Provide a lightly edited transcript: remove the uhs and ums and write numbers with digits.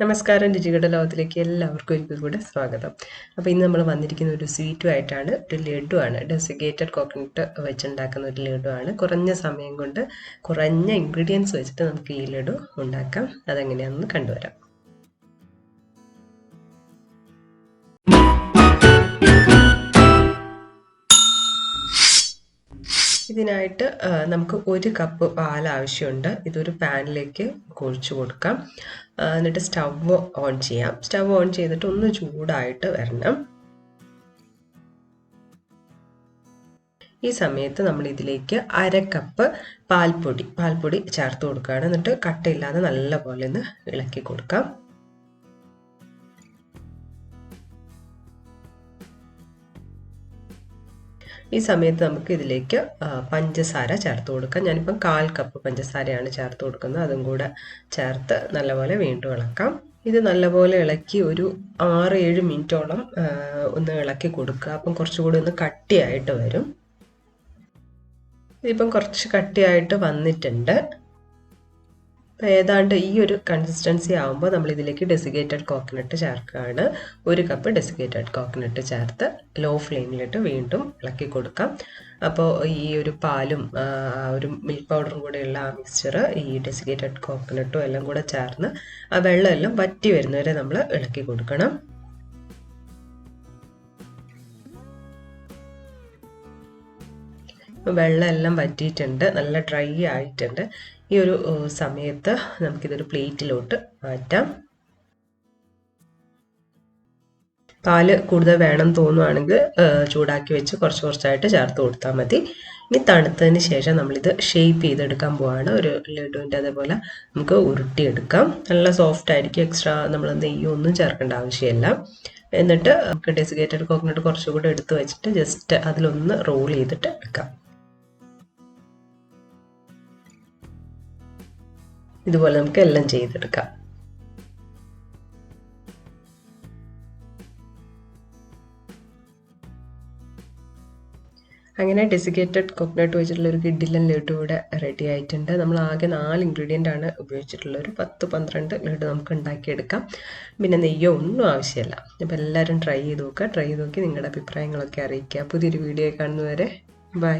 നമസ്കാരം, രുചികളുടെ ലോകത്തിലേക്ക് എല്ലാവർക്കും ഒരിക്കൽ കൂടെ സ്വാഗതം. അപ്പോൾ ഇന്ന് നമ്മൾ വന്നിരിക്കുന്ന ഒരു സ്വീറ്റുമായിട്ടാണ്. ഒരു ലഡു ആണ്, ഡെസിക്കേറ്റഡ് കോക്കനട്ട് വെച്ചുണ്ടാക്കുന്ന ഒരു ലഡു ആണ്. കുറഞ്ഞ സമയം കൊണ്ട് കുറഞ്ഞ ഇൻഗ്രീഡിയൻസ് വെച്ചിട്ട് നമുക്ക് ഈ ലഡു ഉണ്ടാക്കാം. അതെങ്ങനെയാണെന്ന് കണ്ടുവരാം. ഇതിനായിട്ട് നമുക്ക് 1 കപ്പ് പാൽ ആവശ്യമുണ്ട്. ഇതൊരു പാനിലേക്ക് ഒഴിച്ചു കൊടുക്കാം. എന്നിട്ട് സ്റ്റവ് ഓൺ ചെയ്യാം. സ്റ്റവ് ഓൺ ചെയ്തിട്ട് ഒന്ന് ചൂടായിട്ട് വരണം. ഈ സമയത്ത് നമ്മൾ ഇതിലേക്ക് 1/2 കപ്പ് പാൽപ്പൊടി ചേർത്ത് കൊടുക്കുകയാണ്. എന്നിട്ട് കട്ടയില്ലാതെ നല്ലപോലെ ഒന്ന് ഇളക്കി കൊടുക്കാം. ഈ സമയത്ത് നമുക്ക് ഇതിലേക്ക് പഞ്ചസാര ചേർത്ത് കൊടുക്കാം. ഞാനിപ്പം 1/4 കപ്പ് പഞ്ചസാരയാണ് ചേർത്ത് കൊടുക്കുന്നത്. അതും കൂടെ ചേർത്ത് നല്ലപോലെ വീണ്ടും ഇളക്കാം. ഇത് നല്ലപോലെ ഇളക്കി ഒരു 6-7 മിനിറ്റോളം ഒന്ന് ഇളക്കി കൊടുക്കുക. അപ്പം കുറച്ചുകൂടി ഒന്ന് കട്ടിയായിട്ട് വരും. ഇതിപ്പം കുറച്ച് കട്ടിയായിട്ട് വന്നിട്ടുണ്ട്. ഏതാണ്ട് ഈ ഒരു കൺസിസ്റ്റൻസി ആകുമ്പോൾ നമ്മൾ ഇതിലേക്ക് ഡെസിക്കേറ്റഡ് കോക്കനട്ട് ചേർക്കുകയാണ്. 1 കപ്പ് ഡെസിക്കേറ്റഡ് കോക്കനട്ട് ചേർത്ത് ലോ ഫ്ലെയിമിലിട്ട് വീണ്ടും ഇളക്കി കൊടുക്കാം. അപ്പോൾ ഈ ഒരു പാലും ഒരു മിൽക്ക് പൗഡറും കൂടെയുള്ള ആ മിക്സ്ചർ ഈ ഡെസിക്കേറ്റഡ് കോക്കനട്ടും എല്ലാം കൂടെ ചേർന്ന് ആ വെള്ളമെല്ലാം വറ്റി വരുന്നവരെ നമ്മൾ ഇളക്കി കൊടുക്കണം. വെള്ളമെല്ലാം വറ്റിയിട്ടുണ്ട്, നല്ല ഡ്രൈ ആയിട്ടുണ്ട്. ഈ ഒരു സമയത്ത് നമുക്കിതൊരു പ്ലേറ്റിലോട്ട് മാറ്റാം. പാല് കൂടുതൽ വേണം തോന്നുവാണെങ്കിൽ ചൂടാക്കി വെച്ച് കുറച്ചായിട്ട് ചേർത്ത് കൊടുത്താൽ മതി. ഇനി തണുത്തതിന് ശേഷം നമ്മളിത് ഷേപ്പ് ചെയ്തെടുക്കാൻ പോവാണ്. ഒരു ലഡുവിൻ്റെ അതേപോലെ നമുക്ക് ഉരുട്ടിയെടുക്കാം. നല്ല സോഫ്റ്റ് ആയിരിക്കും. എക്സ്ട്രാ നമ്മൾ നെയ്യൊന്നും ചേർക്കേണ്ട ആവശ്യമില്ല. എന്നിട്ട് നമുക്ക് ഡെസിക്കേറ്റഡ് കോക്കനട്ട് കുറച്ചുകൂടെ എടുത്ത് വെച്ചിട്ട് ജസ്റ്റ് അതിലൊന്ന് റോൾ ചെയ്തിട്ട് എടുക്കാം. ഇതുപോലെ നമുക്ക് എല്ലാം ചെയ്തെടുക്കാം. അങ്ങനെ ഡെസിക്കേറ്റഡ് കോക്കനട്ട് വെച്ചിട്ടുള്ള ഒരു കിഡിലൻ ലഡു ഇവിടെ റെഡി ആയിട്ടുണ്ട്. നമ്മൾ ആകെ 4 ഇൻഗ്രീഡിയൻ്റ് ആണ് ഉപയോഗിച്ചിട്ടുള്ളത്. ഒരു 10-12 ലഡു നമുക്ക് ഉണ്ടാക്കിയെടുക്കാം. പിന്നെ നെയ്യോ ഒന്നും ആവശ്യമില്ല. അപ്പോൾ എല്ലാവരും ട്രൈ ചെയ്ത് നോക്കുക. ട്രൈ ചെയ്ത് നോക്കി നിങ്ങളുടെ അഭിപ്രായങ്ങളൊക്കെ അറിയിക്കുക. പുതിയൊരു വീഡിയോ കാണുന്നവരെ ബൈ.